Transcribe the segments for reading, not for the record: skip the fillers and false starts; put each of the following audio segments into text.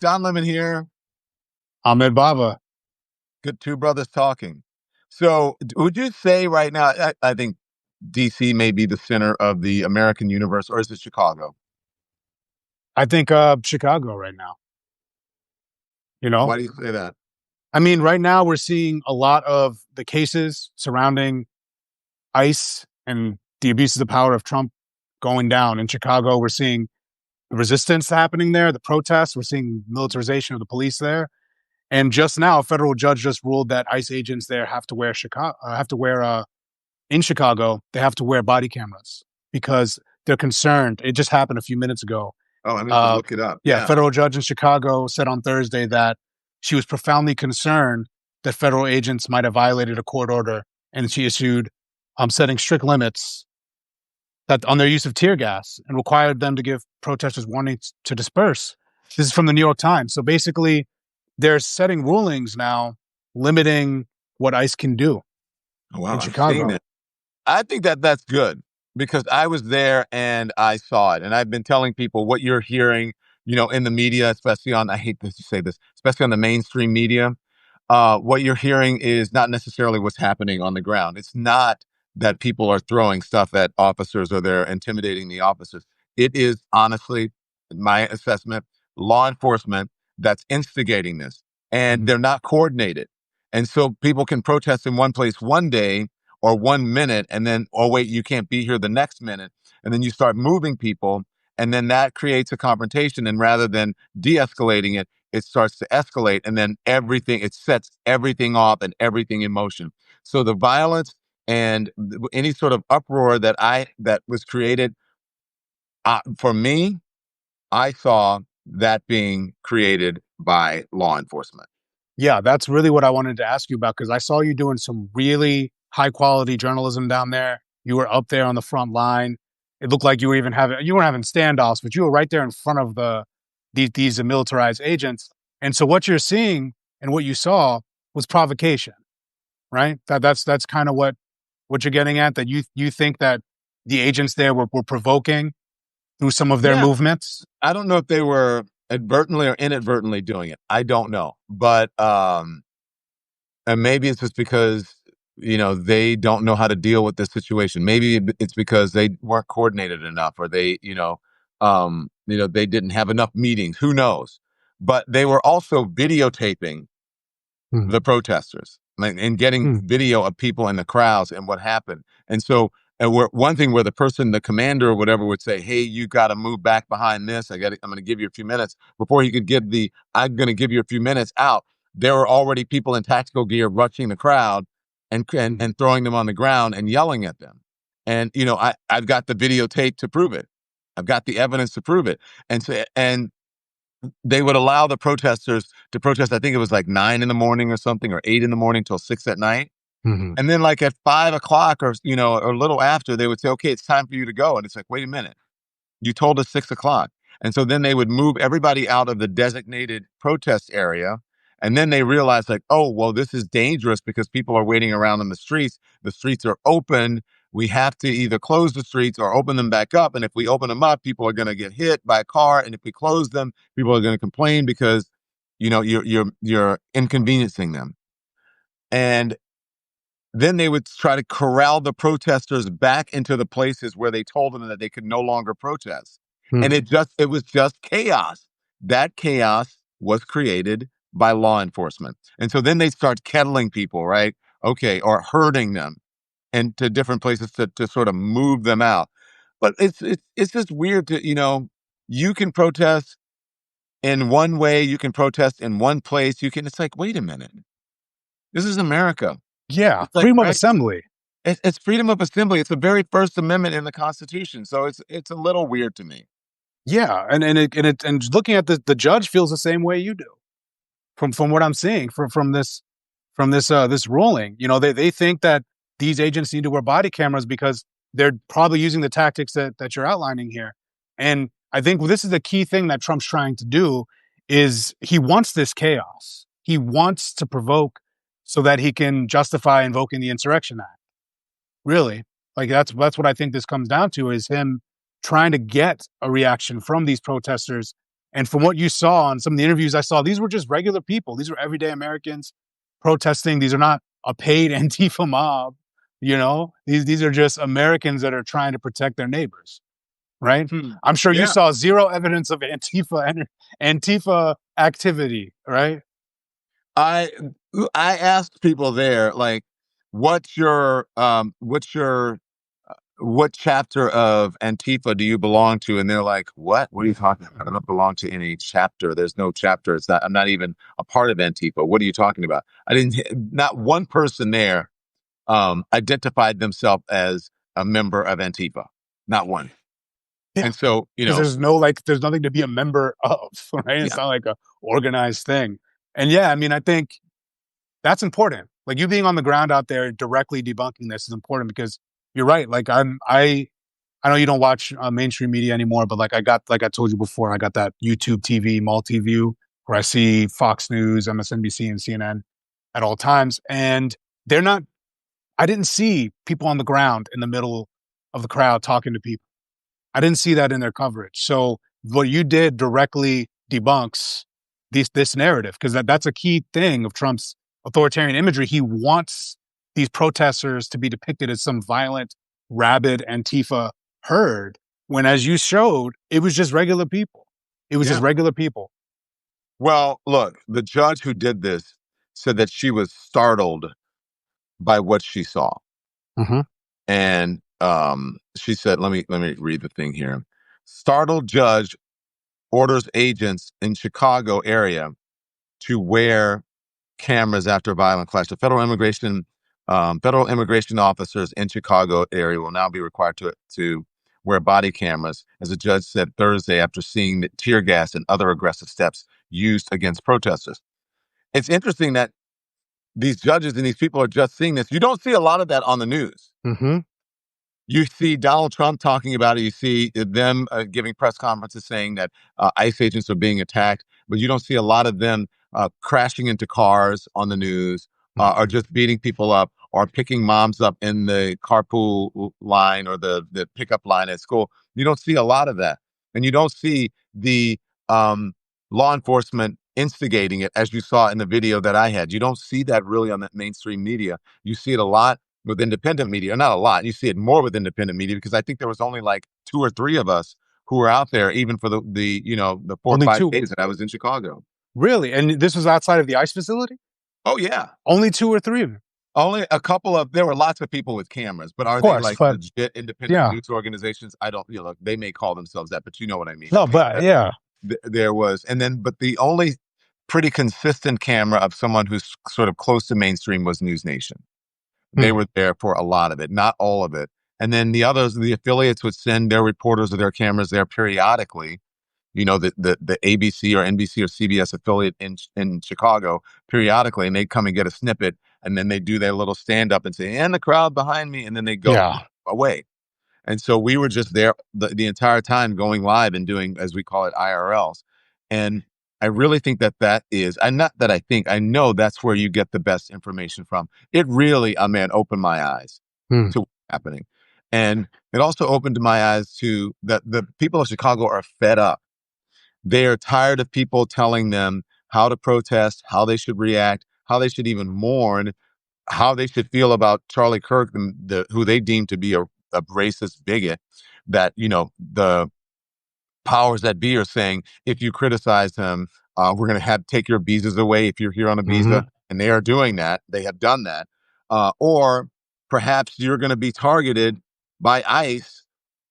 John Lemon here. Ahmed Baba. Good two brothers talking. So, would you say right now? I think DC may be the center of the American universe, or is it Chicago? I think Chicago right now. You know, Why do you say that? I mean, right now we're seeing a lot of the cases surrounding ICE and the abuses of power of Trump going down. In Chicago, we're seeing the resistance happening there, the protests. We're seeing militarization of the police there. And just now, a federal judge just ruled that ICE agents there have to wear in Chicago, they have to wear body cameras because they're concerned. It just happened a few minutes ago. Oh, I meant to look it up. Yeah, Yeah. federal judge in Chicago said on Thursday that she was profoundly concerned that federal agents might have violated a court order, and she issued setting strict limits that on their use of tear gas and required them to give protesters warnings to disperse. This is from the New York Times. So basically, they're setting rulings now limiting what ICE can do Oh, wow, in I'm seeing Chicago. it. I think that that's good because I was there and I saw it, and I've been telling people what you're hearing, in the media, especially on. I hate to say this, especially on the mainstream media. What you're hearing is not necessarily what's happening on the ground. It's not that people are throwing stuff at officers or they're intimidating the officers. It is honestly, in my assessment, law enforcement that's instigating this, and they're not coordinated. And so people can protest in one place one day or 1 minute, and then, oh, wait, you can't be here the next minute. And then you start moving people, and then that creates a confrontation. And rather than de escalating it, it starts to escalate, and then it sets everything off and everything in motion. So the violence and any sort of uproar that was created, for me, I saw that being created by law enforcement. Yeah, that's really what I wanted to ask you about because I saw you doing some really high quality journalism down there. You were up there on the front line. It looked like you weren't having standoffs, but you were right there in front of these militarized agents. And so what you're seeing and what you saw was provocation, right? That's kind of what you're getting at. That you think that the agents there were provoking through some of their Yeah, movements. I don't know if they were advertently or inadvertently doing it. I don't know, but and maybe it's just because they don't know how to deal with this situation. Maybe it's because they weren't coordinated enough, or they didn't have enough meetings. Who knows? But they were also videotaping Hmm. the protesters, like, and getting Hmm. video of people in the crowds and what happened. And so, one thing where the commander or whatever would say, "Hey, you got to move back behind this. I'm going to give you a few minutes." Before he could give "I'm going to give you a few minutes" out, there were already people in tactical gear rushing the crowd and throwing them on the ground and yelling at them. And I've got the videotape to prove it. I've got the evidence to prove it. And they would allow the protesters to protest. I think it was like 9 in the morning or something, or 8 in the morning till 6 at night. Hmm. And then like at 5 o'clock or a little after, they would say, okay, it's time for you to go. And it's like, wait a minute, you told us 6 o'clock. And so then they would move everybody out of the designated protest area. And then they realized, like, oh, well, this is dangerous because people are waiting around in the streets. The streets are open. We have to either close the streets or open them back up. And if we open them up, people are going to get hit by a car. And if we close them, people are going to complain because, you're inconveniencing them. And then they would try to corral the protesters back into the places where they told them that they could no longer protest. And Hmm. it was just chaos. That chaos was created by law enforcement. And so then they start kettling people, right? Okay, or herding them into different places to sort of move them out. But it's just weird you can protest in one way, you can protest in one place, it's like, wait a minute. This is America. Yeah, It's like, freedom of right? assembly. It's freedom of assembly. It's the very First Amendment in the Constitution. So it's a little weird to me. Yeah, and looking at the judge feels the same way you do from what I'm seeing from this ruling. They think that these agents need to wear body cameras because they're probably using the tactics that you're outlining here. And I think this is the key thing that Trump's trying to do is he wants this chaos. He wants to provoke so that he can justify invoking the Insurrection Act. Really, like that's what I think this comes down to is him trying to get a reaction from these protesters And from what you saw on some of the interviews I saw, these were just regular people. These were everyday Americans protesting. These are not a paid Antifa mob. These are just Americans that are trying to protect their neighbors, right? Hmm. I'm sure you Yeah. saw zero evidence of Antifa activity, right? I I asked people there, like, what's your what chapter of Antifa do you belong to? And they're like, what? What are you talking about? I don't belong to any chapter. There's no chapter. I'm not even a part of Antifa. What are you talking about? Not one person there identified themselves as a member of Antifa. Not one. Yeah, And so, because there's nothing to be a member of, right? It's yeah, not like a organized thing. And yeah, I mean, I think that's important. Like you being on the ground out there directly debunking this is important because you're right. Like I know you don't watch mainstream media anymore, but like I told you before, I got that YouTube TV multi view where I see Fox News, MSNBC, and CNN at all times, and they're not. I didn't see people on the ground in the middle of the crowd talking to people. I didn't see that in their coverage. So what you did directly debunks this narrative because that's a key thing of Trump's authoritarian imagery. He wants these protesters to be depicted as some violent, rabid Antifa herd, when as you showed, it was just regular people. It was just yeah. regular people. Well, look, the judge who did this said that she was startled by what she saw. Mm-hmm. And she said, let me read the thing here. Startled judge orders agents in Chicago area to wear cameras after a violent clash. The federal immigration officers in Chicago area will now be required to wear body cameras, as the judge said Thursday after seeing the tear gas and other aggressive steps used against protesters. It's interesting that these judges and these people are just seeing this. You don't see a lot of that on the news. Mm-hmm. You see Donald Trump talking about it. You see them giving press conferences saying that ICE agents are being attacked, but you don't see a lot of them crashing into cars on the news, or Mm-hmm. just beating people up, or picking moms up in the carpool line or the pickup line at school. You don't see a lot of that, and you don't see the um, law enforcement instigating it as you saw in the video that I had. You don't see that really on that mainstream media. You see it a lot with independent media. Not a lot. You see it more with independent media because I think there was only like two or three of us who were out there, even for the 4 or Only 5 two, days that I was in Chicago. really, and this was outside of the ICE facility. Oh yeah, Only two or three of them, only a couple of. There were lots of people with cameras, but of are they course. like But legit independent yeah, news organizations? I don't. Look, they may call themselves that, but you know what I mean. no, but That yeah. there was, and then but the only pretty consistent camera of someone who's sort of close to mainstream was News Nation. They Hmm. were there for a lot of it, not all of it. And then the affiliates would send their reporters or their cameras there periodically. The ABC or NBC or CBS affiliate in Chicago periodically, and they'd come and get a snippet, and then they do their little stand up and say, "And the crowd behind me," and then they go Yeah. away. And so we were just there the entire time going live and doing, as we call it, IRLs. And I really think that is, and not that I think, I know that's where you get the best information from. It really, man, opened my eyes Hmm. to what's happening. And it also opened my eyes to that the people of Chicago are fed up. They are tired of people telling them how to protest, how they should react, how they should even mourn, how they should feel about Charlie Kirk, who they deem to be a racist bigot. That the powers that be are saying if you criticize him, we're going to have take your visas away if you're here on a Mm-hmm. visa, and they are doing that. They have done that, or perhaps you're going to be targeted by ICE,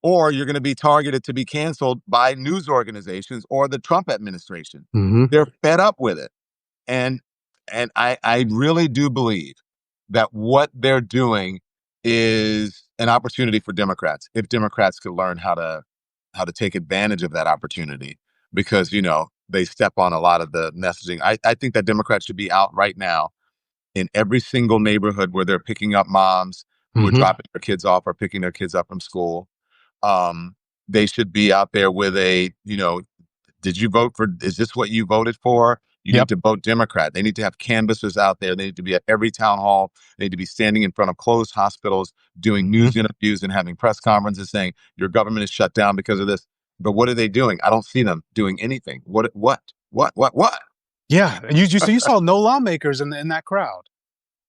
or you're going to be targeted to be canceled by news organizations or the Trump administration. Mm-hmm. They're fed up with it, and I really do believe that what they're doing is an opportunity for Democrats. If Democrats could learn how to take advantage of that opportunity, because they step on a lot of the messaging. I think that Democrats should be out right now in every single neighborhood where they're picking up moms who are Mm-hmm. dropping their kids off or picking their kids up from school. They should be out there with did you vote for, is this what you voted for? You need Yep. to vote Democrat. They need to have canvassers out there. They need to be at every town hall. They need to be standing in front of closed hospitals, doing Mm-hmm. news interviews and having press conferences saying your government is shut down because of this. But what are they doing? I don't see them doing anything. What? Yeah, and you saw no lawmakers in that crowd.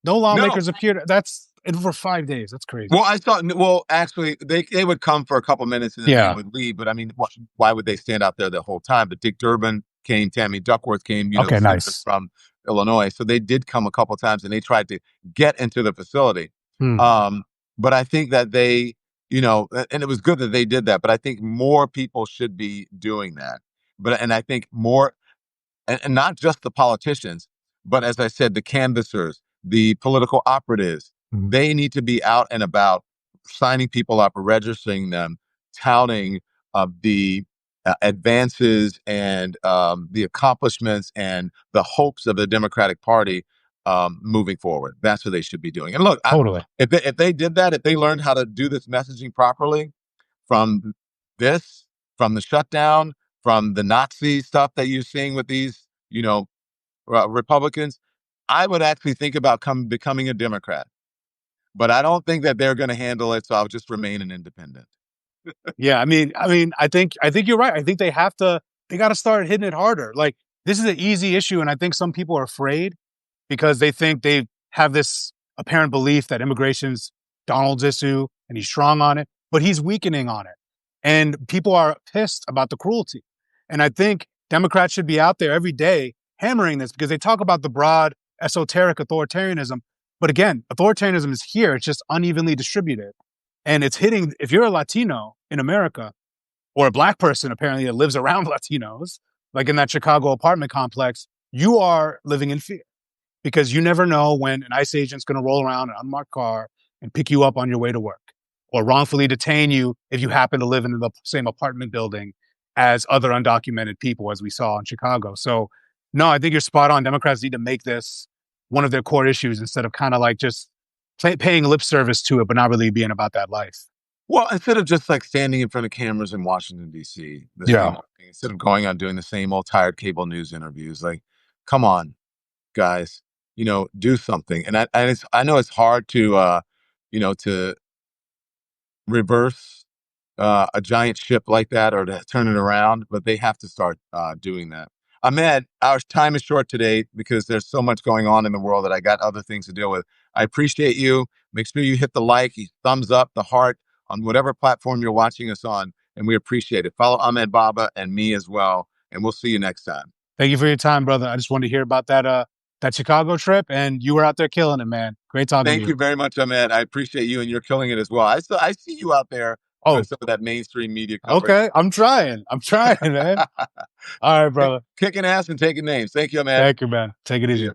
No No. lawmakers appeared. That's for 5 days. That's crazy. Well, I thought. Well, actually, they would come for a couple minutes and then they Yeah. would leave. But I mean, why would they stand out there the whole time? But Dick Durbin came, Tammy Duckworth came, the Okay. senator Nice. from Illinois. So they did come a couple times and they tried to get into the facility. Hmm. Um, but I think that they, and it was good that they did that. But I think more people should be doing that. And I think more and not just the politicians, but as I said, the canvassers, the political operatives, Mhm. they need to be out and about, signing people up, registering them, touting the advances and the accomplishments and the hopes of the Democratic Party moving forward. That's what they should be doing. And look, Totally. if they did that, if they learned how to do this messaging properly, from this, from the shutdown, from the Nazi stuff that you're seeing with these, Republicans, I would actually think about becoming a Democrat. But I don't think that they're going to handle it, so I'll just remain an independent. Yeah, I think you're right. I think they got to start hitting it harder. Like this is an easy issue, and I think some people are afraid because they think they have this apparent belief that immigration's Donald's issue and he's strong on it, but he's weakening on it, and people are pissed about the cruelty. And I think Democrats should be out there every day hammering this because they talk about the broad esoteric authoritarianism, but again, authoritarianism is here; it's just unevenly distributed. And it's hitting, if you're a Latino in America or a black person apparently that lives around Latinos, like in that Chicago apartment complex, you are living in fear because you never know when an ICE agent's going to roll around an unmarked car and pick you up on your way to work or wrongfully detain you if you happen to live in the same apartment building as other undocumented people, as we saw in Chicago. So, no, I think you're spot on. Democrats need to make this one of their core issues instead of kind of like just paying lip service to it, but not really being about that life. Well, instead of just like standing in front of cameras in Washington D.C., the Yeah. same old thing, instead of going on doing the same old tired cable news interviews, like, come on, guys, do something. I know it's hard to reverse a giant ship like that or to turn it around, but they have to start doing that. Ahmed, our time is short today because there's so much going on in the world that I got other things to deal with. I appreciate you. Make sure you hit the like, thumbs up, the heart on whatever platform you're watching us on, and we appreciate it. Follow Ahmed Baba and me as well, and we'll see you next time. Thank you for your time, brother. I just wanted to hear about that Chicago trip, and you were out there killing it, man. Great talking to Thank you. you very much, Ahmed. I appreciate you, and you're killing it as well. I see you out there doing Oh, some of that mainstream media coverage. okay. I'm trying. I'm trying, man. All right, brother. Kicking ass and taking names. Thank you, Ahmed. Thank you, man. Take it See easy. ya.